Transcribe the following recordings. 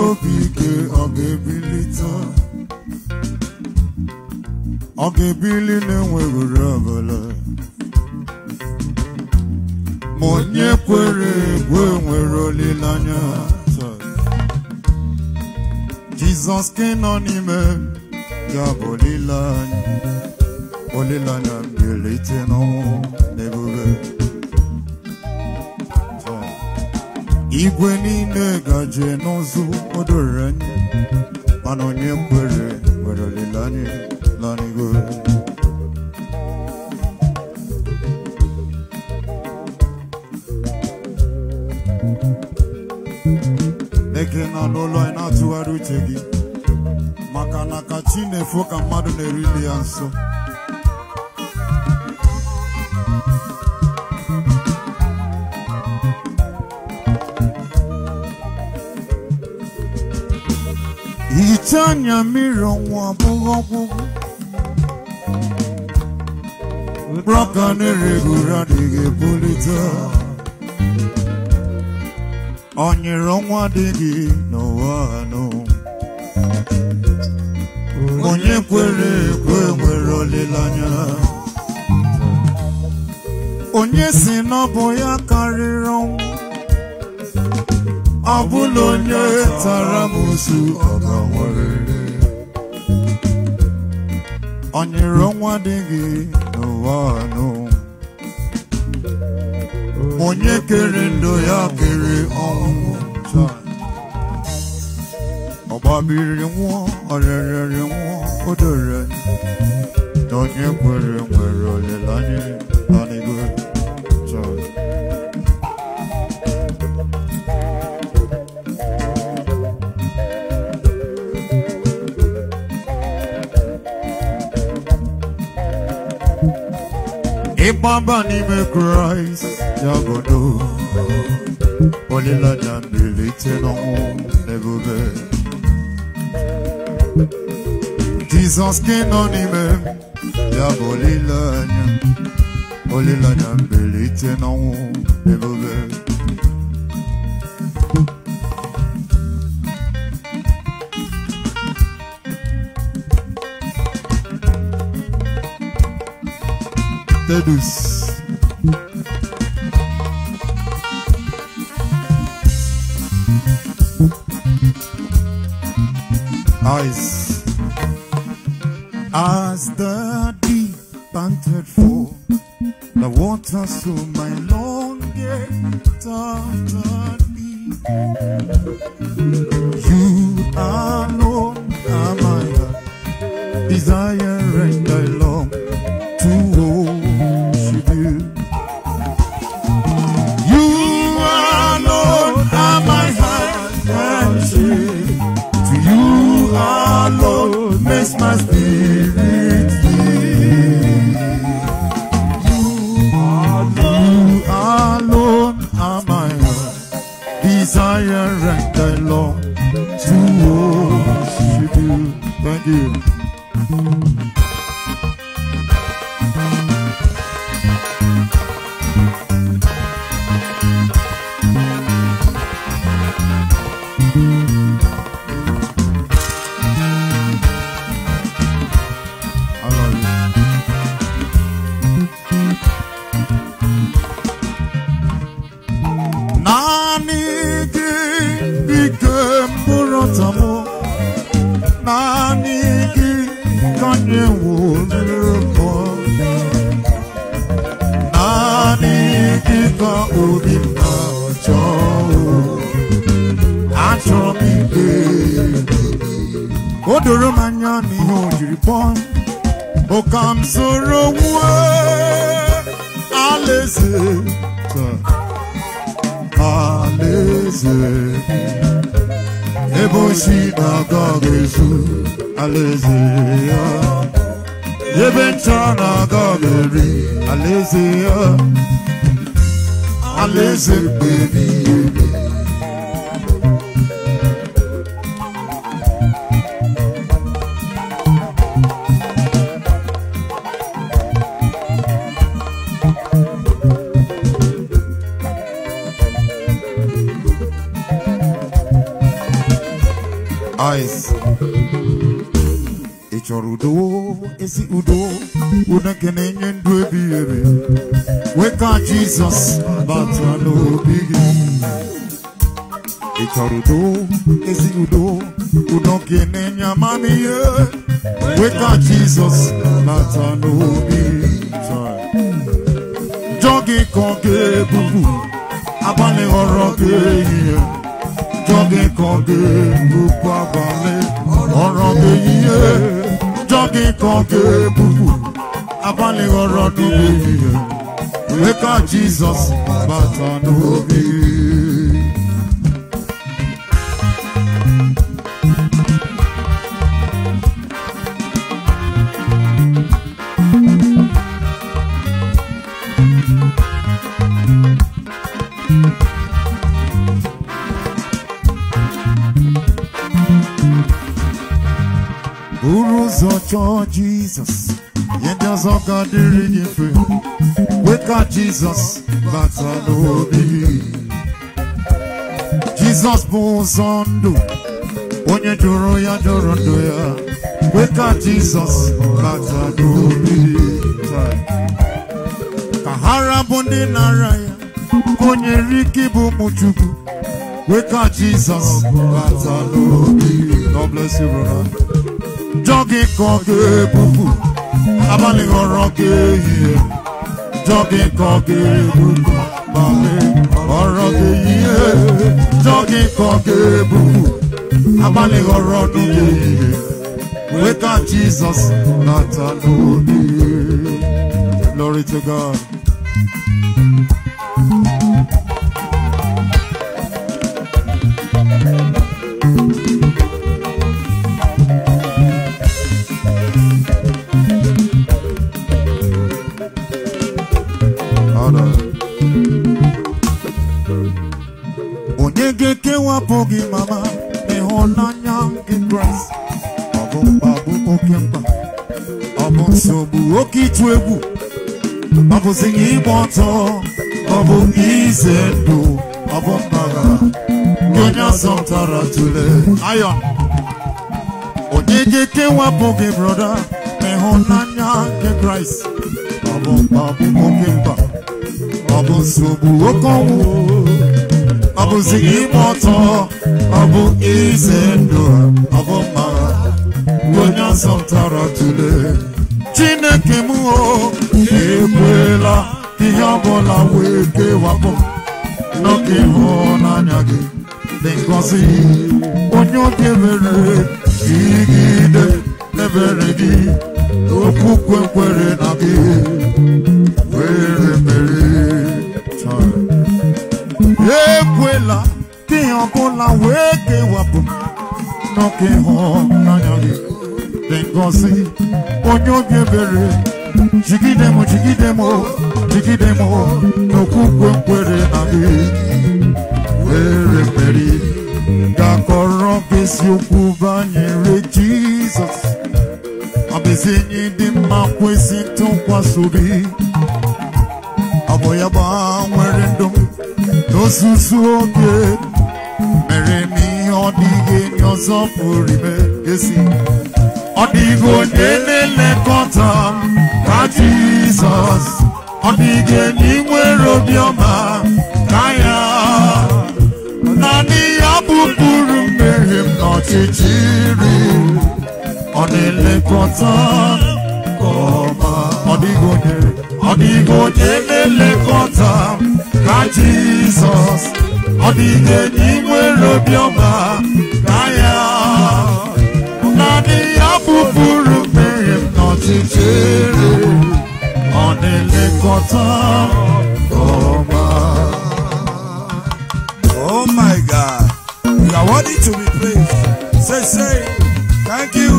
obike ogebilita ogebili na-enweghị ọbụla ma onye kwere ekwe nwere olileanya Jizọs ka nọ n'ime ya bụ olileanya mbilite n'ọnwụ n'ebube igwe niile gaje n'ụzụ odoro anya mana onye kwere nwere olileanya n'igwe eke na n'ụlọ anyị na-atụgharị uche gị maka na ka chi na-efo ka mmadụ na-erili ya nso hicha anya mmiri ọnwụ abụghị ọgwụgwụ brọka na-ereghị ụra adịghị ebulite onyere ọnwa adịghị n'ụwa anụ onye kwere ekwe nwere olileanya onye si n'ọbụ ya karịrị ọnwụ ọ bụla onye tara musu ọ ga-anwụrịrị onyere ọnwa adịghị n'ụwa anụ onye kere ndụ ya kere ọnwụ ọgbabiri nwụọ ọrịarịrị nwụọ o doro na onye kwere nwere olileanya n'igwe ịgbaba n'ime Kraịst yagodo olileanya mbilite n'ọnwụ n'ebube Jizọs ka nọ n'ime ya bụ olileanya mbilite n'ọnwụ n'ebube Tedus eyes as the deep panted for the water, so my longest after thee. You alone are my desire, and I long to worship you. You alone are my heart and soul. To you alone makes my spirit free. You alone are my heart desire, and I long to worship you. Thank you. Odoro manya ni ojiri pon o kam soro wa aleze ebo shi na gagezu aleze ebenta na gageri aleze baby Eyes. Udo, esi udo, una kenenye ndwe biebe. Weka Jesus, but I know biggie. Udo, esi udo, una kenenya mami ye. Weka Jesus, but I know biggie. Jogi konge bubu, abale oroge ye. Jogi konge bubu abale oroge ye. Jogi konge bubu, abale oroge ye. Weka Jesus, but I know biggie. Uruzo Jesus, yendazo kadiri nife. Weka Jesus, but I know biggie. Jesus bozondo, onye joro ya jorondo ya. Weka Jesus, but I know biggie. Kahara bonde naraya, konye riki bu muchuku. Weka Jesus, but I know biggie. God bless you, brother. Jogi konge bubu, abale oroge ye. Jogi konge bubu, abale oroge ye. Jogi konge bubu, abale oroge ye. Weka Jesus, not alone. Glory to God. Onyege kewa pogi mama ehona nyam Christ. Obon babu okemba, obon sobu okitwebu, obon singi moto, obon izendo, obon baga, gonya santara tule. Ayon. Onyege kewa pogi brother ehona nyam Christ. Obon babu okemba, obon sobu okonwu. Abu zigi moto, abu izendo, abu ma, gonya santara tule. Chineke muo, ekwela, iyabola weke wapo. Noki hona nyagi, dengozi, onyo kevere, igide, neveregi, okukwe kwere nagi, were mere, child. Ekwela ki ọbụla weke wapụ n'oke ịhụnanya gị dị ngọzi onye obi ebere jigide m n'okwukwe nkwere na gị were mmeri ga-akọrọ gị eziokwu banyere Jizọs ọ bụ ezi enyi dị mma kwesị ntụkwasị obi ọ bụ ya gbanwere ndụ m n'ozuzu oge mere m ihe ọ dịghị enyi ọzọ pụrụ ime esi ọ dịghị onye na-elekọta m ka Jizọs ọ dịghị enyi nwere obiọma ka ya naanị ya bupụrụ mmehie m n'ọchịchịrị ọ na-elekọta nke ọma ọ dịghị onye na-elekọta m ka Jesus, ọ dịghị enyi nwere obiọma ka ya naanị ya bupụrụ mmehie m n'ọchịchịrị ọ na-elekọta ọma. Oh my God, you are worthy to be praised. Say, thank you.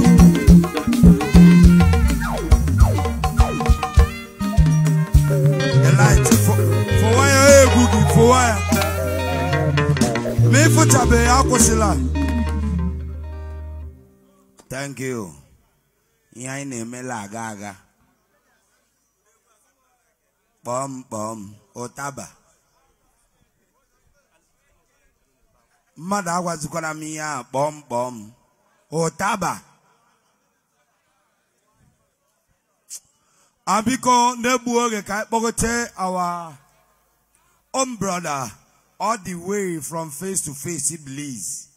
Thank you. Ihe na-emela aga pom otaba mmadụ agwazikwana m ihe a pom Otaba. Abiko nebuoge kai pogote our brother all the way from face to face, he believes.